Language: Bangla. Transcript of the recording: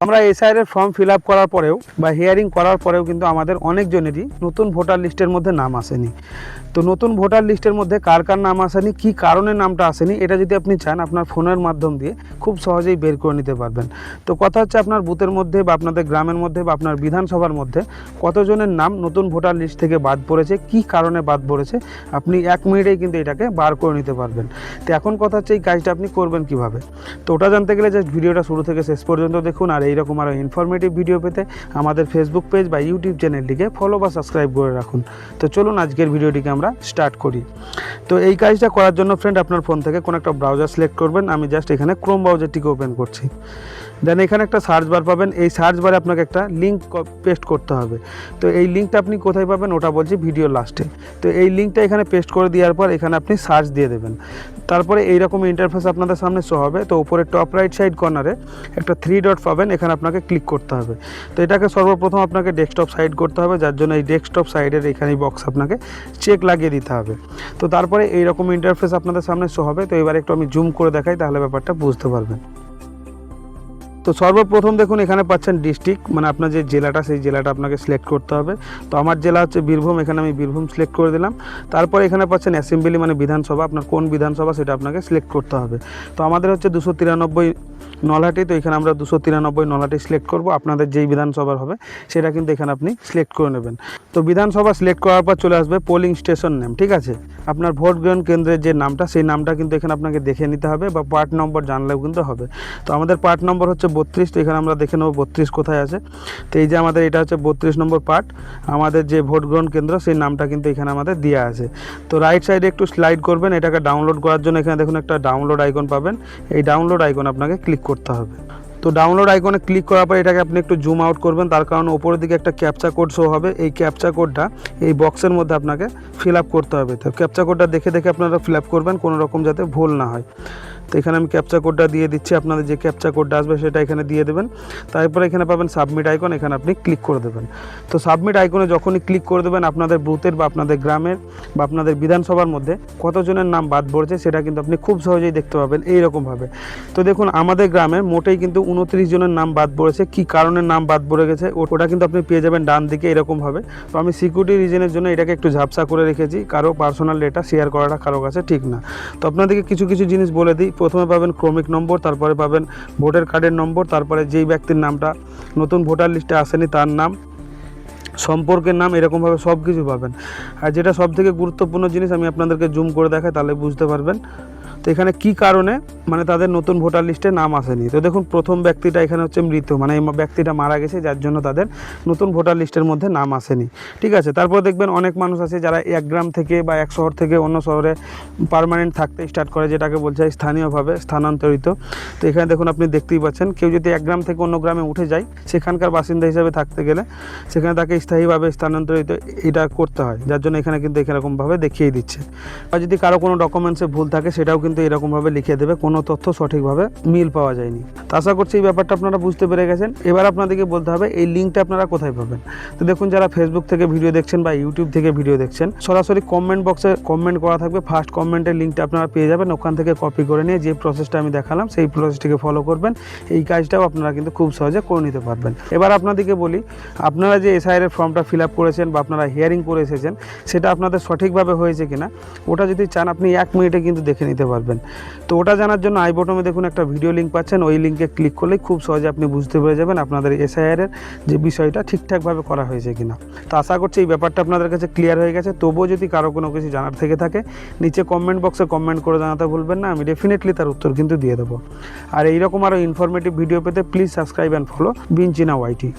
আমরা এসআইআর এর ফর্ম ফিল আপ করার পরেও বা হিয়ারিং করার পরেও কিন্তু আমাদের অনেকজনেরই নতুন ভোটার লিস্টের মধ্যে নাম আসেনি। তো নতুন ভোটার লিস্টের মধ্যে কার কার নাম আসেনি, কী কারণে নামটা আসেনি, এটা যদি আপনি চান আপনার ফোনের মাধ্যম দিয়ে খুব সহজেই বের করে নিতে পারবেন। তো কথা হচ্ছে আপনার বুথের মধ্যে বা আপনাদের গ্রামের মধ্যে বা আপনার বিধানসভার মধ্যে কতজনের নাম নতুন ভোটার লিস্ট থেকে বাদ পড়েছে, কী কারণে বাদ পড়েছে, আপনি 1 মিনিটেই কিন্তু এটাকে বার করে নিতে পারবেন। তো এখন কথা হচ্ছে এই কাজটা আপনি করবেন কিভাবে। তো ওটা জানতে গেলে জাস্ট ভিডিওটা শুরু থেকে শেষ পর্যন্ত দেখুন। আর এইরকম আরও ইনফরমেটিভ ভিডিও পেতে আমাদের ফেসবুক পেজ বা ইউটিউব চ্যানেলটিকে ফলো বা সাবস্ক্রাইব করে রাখুন। তো চলুন আজকের ভিডিওটিকে আমরা স্টার্ট করি। তো এই কাজটা করার জন্য ফ্রেন্ড আপনার ফোন থেকে কোনো একটা ব্রাউজার সিলেক্ট করবেন। আমি জাস্ট এখানে ক্রোম ব্রাউজারটিকে ওপেন করছি। দেন এখানে একটা সার্চ বার পাবেন। এই সার্চ বারে আপনাকে একটা লিঙ্ক পেস্ট করতে হবে। তো এই লিঙ্কটা আপনি কোথায় পাবেন ওটা বলছি ভিডিও লাস্টে। তো এই লিঙ্কটা এখানে পেস্ট করে দেওয়ার পর এখানে আপনি সার্চ দিয়ে দেবেন। তারপরে এইরকম ইন্টারফেস আপনাদের সামনে শো হবে। তো উপরে টপ রাইট সাইড কর্নারে একটা 3 ডট পাবেন, এখানে আপনাকে ক্লিক করতে হবে। তো এটাকে সর্বপ্রথম আপনাকে ডেস্কটপ সাইড করতে হবে, যার জন্য এই ডেস্কটপ সাইডের এখানে বক্স আপনাকে চেক লাগিয়ে দিতে হবে। তো তারপরে এইরকম ইন্টারফেস আপনাদের সামনে শো হবে। তো এবার একটু আমি জুম করে দেখাই, তাহলে ব্যাপারটা বুঝতে পারবেন। তো সর্বপ্রথম দেখুন এখানে পাচ্ছেন ডিস্ট্রিক্ট, মানে আপনার যে জেলাটা সেই জেলাটা আপনাকে সিলেক্ট করতে হবে। তো আমার জেলা হচ্ছে বীরভূম, এখানে আমি বীরভূম সিলেক্ট করে দিলাম। তারপরে এখানে পাচ্ছেন অ্যাসেম্বলি মানে বিধানসভা, আপনার কোন বিধানসভা সেটা আপনাকে সিলেক্ট করতে হবে। তো আমাদের হচ্ছে 293 নলহাটি, তো এখানে আমরা 293 নলহাটি সিলেক্ট করব। আপনাদের যেই বিধানসভার হবে সেটা কিন্তু এখানে আপনি সিলেক্ট করে নেবেন। তো বিধানসভা সিলেক্ট করার পর চলে আসবে পোলিং স্টেশন নেম, ঠিক আছে। আপনার ভোট গ্রহণ কেন্দ্রের যে নামটা সেই নামটা কিন্তু এখানে আপনাকে দেখে নিতে হবে, বা পার্ট নম্বর জানলেও কিন্তু হবে। তো আমাদের পার্ট নম্বর হচ্ছে 32। তো এখানে আমরা দেখে নেব 32 কোথায় আছে। তো এই যে আমাদের এটা হচ্ছে 32 নম্বর পার্ট, আমাদের যে ভোট গ্রহণ কেন্দ্র সেই নামটা কিন্তু এখানে আমাদের দেওয়া আছে। তো রাইট সাইডে একটু স্লাইড করবেন, এটাকে ডাউনলোড করার জন্য এখানে দেখুন একটা ডাউনলোড আইকন পাবেন। এই ডাউনলোড আইকন আপনাকে ক্লিক করতে হবে। তো ডাউনলোড আইকনে ক্লিক করার পর এটাকে আপনি একটু জুম আউট করবেন, তার কারণ ওপরের দিকে একটা ক্যাপচা কোড শো হবে। এই ক্যাপচা কোডটা এই বক্সের মধ্যে আপনাকে ফিল আপ করতে হবে। তো ক্যাপচা কোডটা দেখে দেখে আপনারা ফিল আপ করবেন, কোনো রকম যাতে ভুল না হয়। তো এখানে আমি ক্যাপচা কোডটা দিয়ে দিচ্ছি, আপনাদের যে ক্যাপচা কোডটা আসবে সেটা এখানে দিয়ে দেবেন। তারপরে এখানে পাবেন সাবমিট আইকন, এখানে আপনি ক্লিক করে দেবেন। তো সাবমিট আইকনে যখনই ক্লিক করে দেবেন আপনাদের বুথের বা আপনাদের গ্রামের বা আপনাদের বিধানসভার মধ্যে কতজনের নাম বাদ পড়েছে সেটা কিন্তু আপনি খুব সহজেই দেখতে পাবেন এইরকমভাবে। তো দেখুন আমাদের গ্রামে মোটেই কিন্তু 29 জনের নাম বাদ পড়েছে। কী কারণে নাম বাদ পড়ে গেছে ওটা কিন্তু আপনি পেয়ে যাবেন ডান দিকে এরকমভাবে। তো আমি সিকিউরিটি রিজনের জন্য এটাকে একটু ঝাপসা করে রেখেছি, কারো পার্সোনাল ডেটা শেয়ার করাটা কারো কাছে ঠিক না। তো আপনাদেরকে কিছু কিছু জিনিস বলে দিই। প্রথমে পাবেন ক্রমিক নম্বর, তারপরে পাবেন ভোটার কার্ডের নম্বর, তারপরে যেই ব্যক্তির নামটা নতুন ভোটার লিস্টে আসেনি তার নাম, সম্পর্কের নাম, এরকমভাবে সব কিছু পাবেন। আর যেটা সবথেকে গুরুত্বপূর্ণ জিনিস আমি আপনাদেরকে জুম করে দেখাই, তাহলে বুঝতে পারবেন। তো এখানে কী কারণে মানে তাদের নতুন ভোটার লিস্টে নাম আসেনি। তো দেখুন প্রথম ব্যক্তিটা এখানে হচ্ছে মৃত, মানে এই ব্যক্তিটা মারা গেছে, যার জন্য তাদের নতুন ভোটার লিস্টের মধ্যে নাম আসেনি, ঠিক আছে। তারপর দেখবেন অনেক মানুষ আছে যারা এক গ্রাম থেকে বা এক শহর থেকে অন্য শহরে পার্মানেন্ট থাকতে স্টার্ট করে, যেটাকে বলছে স্থানীয়ভাবে স্থানান্তরিত। তো এখানে দেখুন আপনি দেখতেই পাচ্ছেন, কেউ যদি এক গ্রাম থেকে অন্য গ্রামে উঠে যায় সেখানকার বাসিন্দা হিসাবে থাকতে গেলে সেখানে তাকে স্থায়ীভাবে স্থানান্তরিত এটা করতে হয়, যার জন্য এখানে কিন্তু এরকমভাবে দেখিয়ে দিচ্ছে। আর যদি কারো কোনো ডকুমেন্টসে ভুল থাকে সেটাও কিন্তু এরকমভাবে লিখে দেবে, কোনো তথ্য সঠিকভাবে মিল পাওয়া যায়নি। তো আশা করছি এই ব্যাপারটা আপনারা বুঝতে পেরে গেছেন। এবার আপনাদেরকে বলতে হবে এই লিঙ্কটা আপনারা কোথায় পাবেন। তো দেখুন যারা ফেসবুক থেকে ভিডিও দেখছেন বা ইউটিউব থেকে ভিডিও দেখছেন, সরাসরি কমেন্ট বক্সে কমেন্ট করা থাকবে, ফার্স্ট কমেন্টের লিঙ্কটা আপনারা পেয়ে যাবেন। ওখান থেকে কপি করে নিয়ে যে প্রসেসটা আমি দেখালাম সেই প্রসেসটিকে ফলো করবেন। এই কাজটাও আপনারা কিন্তু খুব সহজে করে নিতে পারবেন। এবার আপনাদেরকে বলি, আপনারা যে এসআইআর এর ফর্মটা ফিল আপ করেছেন বা আপনারা হিয়ারিং করে এসেছেন সেটা আপনাদের সঠিকভাবে হয়েছে কিনা ওটা যদি চান আপনি 1 মিনিটে কিন্তু দেখে নিতে পারবেন। তো ওটা জানার জন্য আই বটমে দেখুন একটা ভিডিও লিঙ্ক পাচ্ছেন, ওই লিঙ্কে ক্লিক করলেই খুব সহজে আপনি বুঝতে পেরে যাবেন আপনাদের এসআইআর এর যে বিষয়টা ঠিকঠাকভাবে করা হয়েছে কিনা। তো আশা করছি এই ব্যাপারটা আপনাদের কাছে ক্লিয়ার হয়ে গেছে। তবুও যদি কারো কোনো কিছু জানার থেকে থাকে নিচে কমেন্ট বক্সে কমেন্ট করে জানাতে ভুলবেন না, আমি ডেফিনেটলি তার উত্তর কিন্তু দিয়ে দেবো। আর এইরকম আরও ইনফরমেটিভ ভিডিও পেতে please subscribe and follow Binchina YT.